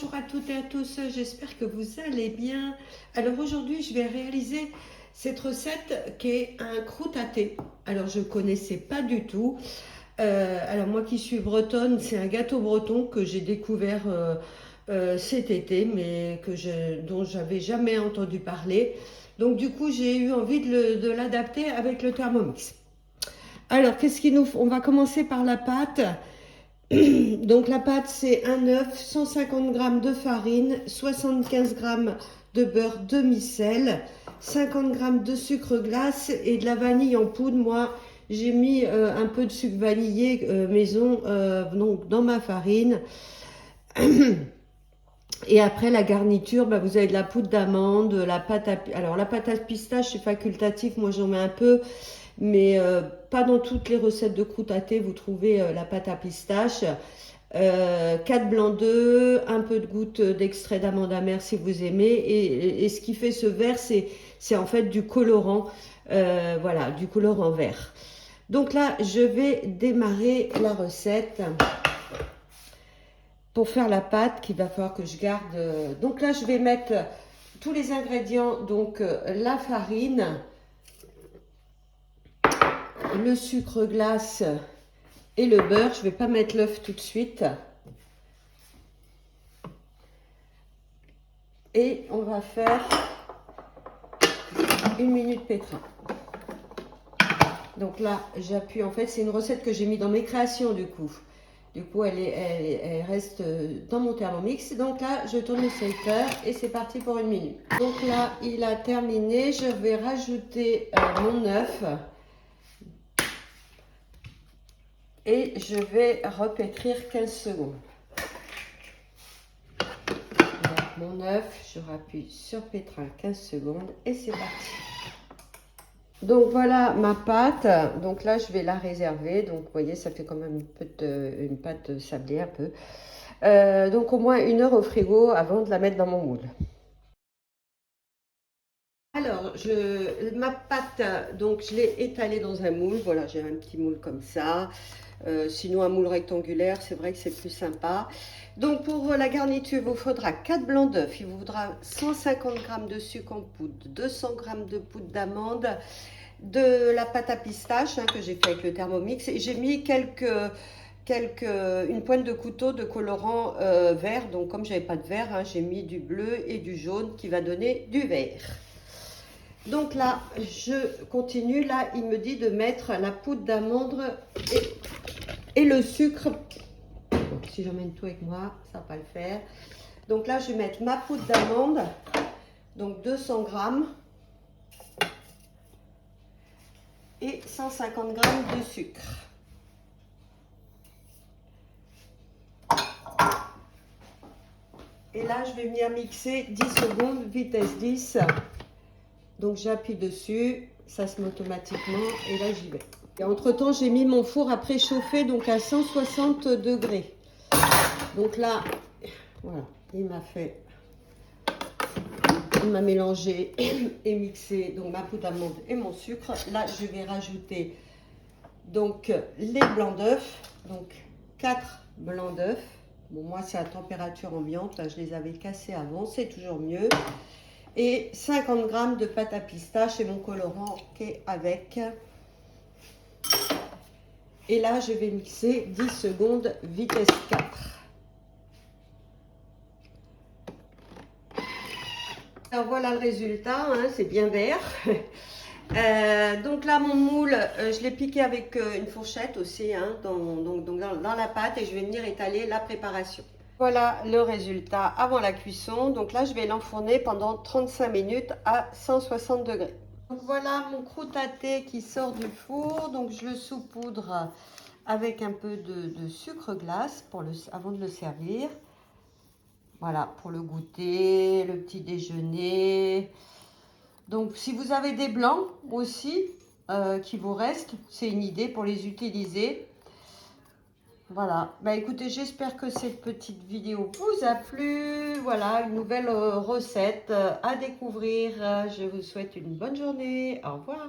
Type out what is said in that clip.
bonjour à toutes et à tous, j'espère que vous allez bien. Alors aujourd'hui je vais réaliser cette recette qui est un croûte-à-thé. Alors je ne connaissais pas du tout. Alors moi qui suis bretonne, c'est un gâteau breton que j'ai découvert cet été, mais dont j'avais jamais entendu parler. Donc du coup j'ai eu envie de l'adapter avec le Thermomix. Alors qu'est-ce qu'il nous faut? On va commencer par la pâte. Donc la pâte c'est un œuf, 150 g de farine, 75 g de beurre demi-sel, 50 g de sucre glace et de la vanille en poudre. Moi j'ai mis un peu de sucre vanillé maison donc dans ma farine. Et après la garniture, bah, vous avez de la poudre d'amande, alors la pâte à pistache c'est facultatif, moi j'en mets un peu. Mais pas dans toutes les recettes de croûte-à-thé, vous trouvez la pâte à pistache. 4 blancs d'œufs, un peu de goutte d'extrait d'amande amère si vous aimez. Et ce qui fait ce vert, c'est en fait du colorant, voilà, du colorant vert. Donc là, je vais démarrer la recette. Pour faire la pâte, qu'il va falloir que je garde. Donc là, je vais mettre tous les ingrédients. Donc la farine, le sucre glace et le beurre. Je ne vais pas mettre l'œuf tout de suite. Et on va faire 1 minute pétrin. Donc là, j'appuie. En fait, c'est une recette que j'ai mis dans mes créations du coup. Du coup, elle reste dans mon Thermomix. Donc là, je tourne le shaker et c'est parti pour 1 minute. Donc là, il a terminé. Je vais rajouter mon œuf. Et je vais repétrir 15 secondes. Donc mon œuf, je rappuie sur pétrin 15 secondes et c'est parti. Donc voilà ma pâte. Donc là, je vais la réserver. Donc vous voyez, ça fait quand même une pâte sablée un peu. Donc au moins 1 heure au frigo avant de la mettre dans mon moule. Alors, ma pâte, donc je l'ai étalée dans un moule. Voilà, j'ai un petit moule comme ça. Sinon, un moule rectangulaire, c'est vrai que c'est plus sympa. Donc, pour la garniture, il vous faudra 4 blancs d'œufs. Il vous faudra 150 g de sucre en poudre, 200 g de poudre d'amande, de la pâte à pistache que j'ai fait avec le Thermomix. Et j'ai mis une pointe de couteau de colorant vert. Donc, comme j'avais pas de vert, j'ai mis du bleu et du jaune qui va donner du vert. Donc là, je continue. Là, il me dit de mettre la poudre d'amande et le sucre. Donc, si j'emmène tout avec moi, ça va pas le faire. Donc là, je vais mettre ma poudre d'amande, donc 200 g et 150 g de sucre. Et là, je vais venir mixer 10 secondes, vitesse 10. Donc j'appuie dessus, ça se met automatiquement et là j'y vais. Et entre temps j'ai mis mon four à préchauffer donc à 160 degrés. Donc là, voilà, il m'a mélangé et mixé donc ma poudre d'amande et mon sucre. Là je vais rajouter donc les blancs d'œufs, donc 4 blancs d'œufs. Bon moi c'est à température ambiante, là je les avais cassés avant, c'est toujours mieux. Et 50 g de pâte à pistache et mon colorant qui est avec. Et là, je vais mixer 10 secondes, vitesse 4. Alors voilà le résultat, c'est bien vert. Donc là, mon moule, je l'ai piqué avec une fourchette aussi, dans la pâte et je vais venir étaler la préparation. Voilà le résultat avant la cuisson. Donc là, je vais l'enfourner pendant 35 minutes à 160 degrés. Donc voilà mon croûte-à-thé qui sort du four. Donc je le saupoudre avec un peu de sucre glace avant de le servir. Voilà, pour le goûter, le petit déjeuner. Donc si vous avez des blancs aussi qui vous restent, c'est une idée pour les utiliser. Voilà, bah écoutez, j'espère que cette petite vidéo vous a plu. Voilà, une nouvelle recette à découvrir. Je vous souhaite une bonne journée. Au revoir.